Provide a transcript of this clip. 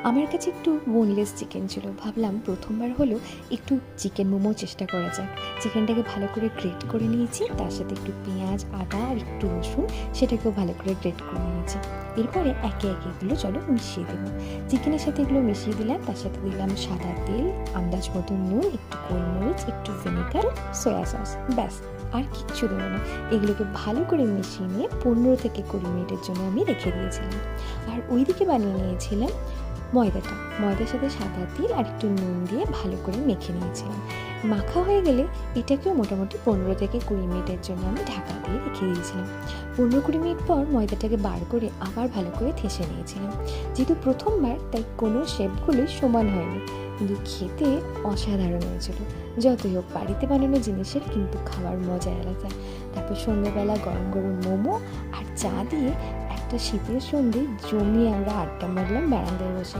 আমার কাছে একটু বোনলেস চিকেন ছিল, ভাবলাম প্রথমবার হলেও একটু চিকেন মোমো চেষ্টা করা যাক। চিকেনটাকে ভালো করে গ্রেট করে নিয়েছি, তার সাথে একটু পেঁয়াজ, আদা আর একটু রসুন, সেটাকেও ভালো করে গ্রেট করে নিয়েছি। এরপরে একে একে এগুলো চলো মিশিয়ে দেবো। চিকেনের সাথে এগুলো মিশিয়ে দিলাম, তার সাথে দিলাম সাদা তেল, আন্দাজ মতো নুন, একটু গোলমরিচ, একটু ভিনেগার, সয়া সস, ব্যাস আর কিচ্ছু দেবো না। এগুলোকে ভালো করে মিশিয়ে নিয়ে 15 থেকে 20 মিনিটের জন্য আমি রেখে দিয়েছিলাম। আর ওইদিকে বানিয়ে নিয়েছিলাম ময়দার সাথে সাদা তেল আর একটু নুন দিয়ে ভালো করে মেখে নিয়েছিলাম। মাখা হয়ে গেলে এটাকেও মোটামুটি 15 থেকে 20 মিনিটের জন্য আমি ঢাকা দিয়ে রেখে দিয়েছিলাম। 15-20 মিনিট পর ময়দাটাকে বার করে আবার ভালো করে ঠেসে নিয়েছিলাম। যেহেতু প্রথমবার, তাই কোনো শেপগুলোই সমান হয়নি, কিন্তু খেতে অসাধারণ হয়েছিল। যতই হোক, বাড়িতে বানানো জিনিসের কিন্তু খাওয়ার মজা আলাদা। তারপর সন্ধ্যেবেলা গরম গরম মোমো আর চা দিয়ে একটা শীতের সন্ধে জমিয়ে আমরা আড্ডা মারলাম বারান্দায় বসে।